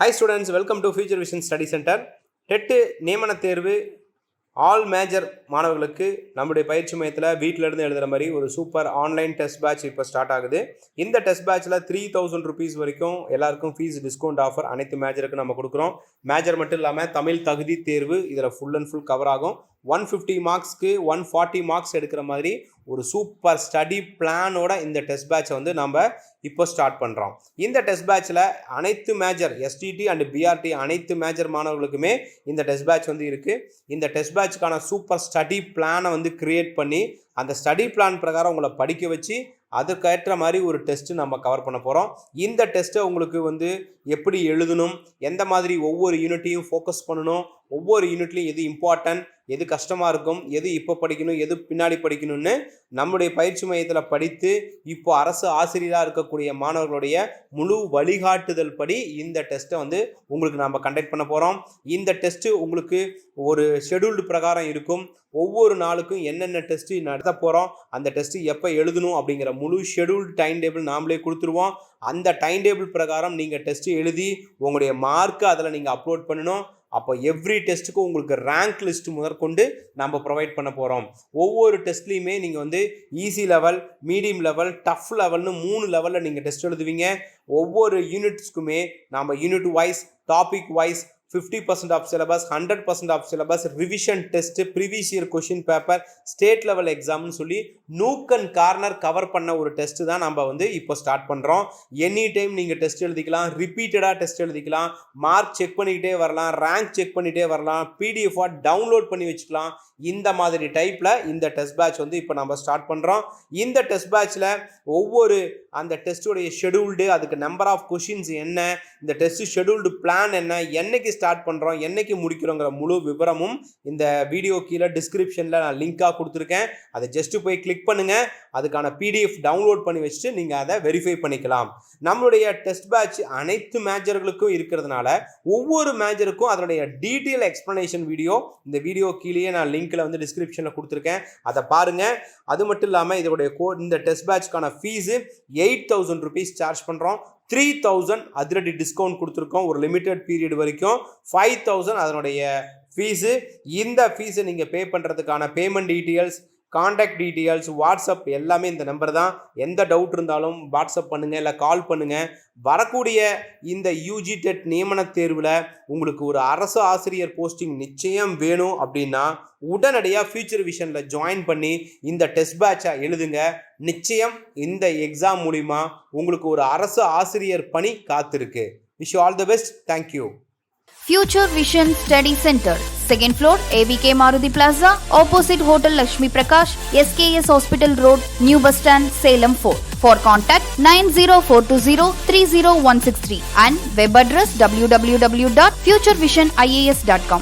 Hi students, welcome to Future Vision Study Center. TET நியமன தேர்வு all major மாணவர்களுக்கு நம்முடைய பயிற்சி மையத்தில் வீட்டிலேருந்து எழுதுகிற மாதிரி ஒரு சூப்பர் ஆன்லைன் டெஸ்ட் பேட்ச் இப்போ ஸ்டார்ட் ஆகுது. இந்த டெஸ்ட் பேட்சில் 3000 rupees வரைக்கும் எல்லாருக்கும் ஃபீஸ் டிஸ்கவுண்ட் ஆஃபர் அனைத்து மேஜருக்கும் நம்ம கொடுக்குறோம். மேஜர் மட்டும் இல்லாமல் தமிழ் தகுதி தேர்வு இதில் ஃபுல் அண்ட் ஃபுல் கவர் ஆகும். 150 மார்க்ஸ்க்கு 140 மார்க்ஸ் எடுக்கிற மாதிரி ஒரு சூப்பர் ஸ்டடி பிளானோட இந்த டெஸ்ட் பேட்சை வந்து நம்ம இப்போ ஸ்டார்ட் பண்ணுறோம். இந்த டெஸ்ட் பேட்சில் அனைத்து மேஜர் எஸ்டிடி அண்ட் பிஆர்டி அனைத்து மேஜர் மாணவர்களுக்குமே இந்த டெஸ்ட் பேட்ச் வந்து இருக்குது. இந்த டெஸ்ட் பேட்சுக்கான சூப்பர் ஸ்டடி பிளானை வந்து கிரியேட் பண்ணி அந்த ஸ்டடி பிளான் பிரகாரம் உங்களை படிக்க வச்சு அதுக்கேற்ற மாதிரி ஒரு டெஸ்ட்டு நம்ம கவர் பண்ண போகிறோம். இந்த டெஸ்ட்டை உங்களுக்கு வந்து எப்படி எழுதணும், எந்த மாதிரி ஒவ்வொரு யூனிட்டையும் ஃபோக்கஸ் பண்ணணும், ஒவ்வொரு யூனிட்லையும் எது இம்பார்ட்டன்ட், எது கஷ்டமாக இருக்கும், எது இப்போ படிக்கணும், எது பின்னாடி படிக்கணும்னு நம்முடைய பயிற்சி மையத்தில் படித்து இப்போ அரசு ஆசிரியராக இருக்கக்கூடிய மாணவர்களுடைய முழு வழிகாட்டுதல் படி இந்த டெஸ்ட்டை வந்து உங்களுக்கு நம்ம கண்டக்ட் பண்ண போகிறோம். இந்த டெஸ்ட்டு உங்களுக்கு ஒரு ஷெடியூல்டு பிரகாரம் இருக்கும். ஒவ்வொரு நாளுக்கும் என்னென்ன டெஸ்ட்டு நடத்த போகிறோம், அந்த டெஸ்ட்டு எப்போ எழுதணும் அப்படிங்கிற முழு ஷெடியூல்டு டைம் டேபிள் நாமளே கொடுத்துருவோம். அந்த டைம் டேபிள் பிரகாரம் நீங்கள் டெஸ்ட்டு எழுதி உங்களுடைய மார்க்கை அதில் நீங்கள் அப்லோட் பண்ணணும். அப்போ எவ்ரி டெஸ்ட்டுக்கும் உங்களுக்கு ரேங்க் லிஸ்ட் முதற்கொண்டு நம்ம ப்ரொவைட் பண்ண போகிறோம். ஒவ்வொரு டெஸ்ட்லேயுமே நீங்கள் வந்து easy level, medium level, tough லெவல்னு 3 லெவலில் நீங்கள் டெஸ்ட் எழுதுவீங்க. ஒவ்வொரு யூனிட்ஸ்க்குமே நம்ம unit wise, topic wise 50% of syllabus, 100% of syllabus, revision test, previous year question paper, state level எக்ஸாம்னு சொல்லி நூக் அண்ட் கார்னர் கவர் பண்ண ஒரு டெஸ்ட் தான் நம்ம வந்து இப்போ ஸ்டார்ட் பண்ணுறோம். எனி டைம் நீங்கள் டெஸ்ட் எழுதிக்கலாம், ரிப்பீட்டடாக டெஸ்ட் எழுதிக்கலாம், மார்க் செக் பண்ணிக்கிட்டே வரலாம், ரேங்க் செக் பண்ணிகிட்டே வரலாம், பிடிஎஃபாக டவுன்லோட் பண்ணி வச்சுக்கலாம். இந்த மாதிரி டைப்பில் இந்த டெஸ்ட் பேட்ச் வந்து இப்போ நம்ம ஸ்டார்ட் பண்ணுறோம். இந்த டெஸ்ட் பேட்சில் ஒவ்வொரு அந்த டெஸ்ட்டுடைய ஷெடியூல்டு, அதுக்கு நம்பர் ஆஃப் கொஷின்ஸ் என்ன, இந்த டெஸ்ட் ஷெடியூல்டு பிளான் என்ன, என்னைக்கு ஸ்டார்ட் பண்ணுறோம், என்னைக்கு முடிக்கிறோங்கிற முழு விவரமும் இந்த வீடியோ கீழே டிஸ்கிரிப்ஷனில் நான் லிங்காக கொடுத்துருக்கேன். அதை ஜஸ்ட்டு போய் கிளிக் பண்ணுங்கள். அதுக்கான பிடிஎஃப் டவுன்லோட் பண்ணி வச்சுட்டு நீங்கள் அதை வெரிஃபை பண்ணிக்கலாம். நம்மளுடைய டெஸ்ட் பேட்ச் அனைத்து மேஜர்களுக்கும் இருக்கிறதுனால ஒவ்வொரு மேஜருக்கும் அதனுடைய டீட்டெயில் எக்ஸ்ப்ளனேஷன் வீடியோ இந்த வீடியோ கீழேயே நான் லிங்க்கில் வந்து டிஸ்கிரிப்ஷனில் கொடுத்துருக்கேன். அதை பாருங்கள். அது மட்டும் இல்லாமல் இதோடைய இந்த டெஸ்ட் பேட்ச்க்கான ஃபீஸு 8000 rupees சார்ஜ் பண்ணுறோம். 3000 அதிரடி டிஸ்கவுண்ட் கொடுத்துருக்கோம் ஒரு லிமிட்டட் பீரியட் வரைக்கும். 5000 அதனுடைய ஃபீஸு. இந்த ஃபீஸை நீங்கள் பே பண்ணுறதுக்கான payment details, contact details, WhatsApp எல்லாமே இந்த நம்பர் தான். எந்த டவுட் இருந்தாலும் வாட்ஸ்அப் பண்ணுங்கள், இல்லை கால் பண்ணுங்கள். வரக்கூடிய இந்த யூஜி டெட் நியமன தேர்வில் உங்களுக்கு ஒரு அரசு ஆசிரியர் போஸ்டிங் நிச்சயம் வேணும் அப்படின்னா உடனடியாக ஃபியூச்சர் விஷனில் ஜாயின் பண்ணி இந்த டெஸ்ட் பேட்சை எழுதுங்க. நிச்சயம் இந்த எக்ஸாம் மூலிமா உங்களுக்கு ஒரு அரசு ஆசிரியர் பணி காத்திருக்கு. Wish you all the best. Thank you. Future Vision Study Center, 2nd floor, AVK Maruti Plaza, opposite Hotel Lakshmi Prakash, SKS Hospital Road, New Bus Stand, Salem 4. For contact 90420 30163 and web address www.futurevision.ias.com.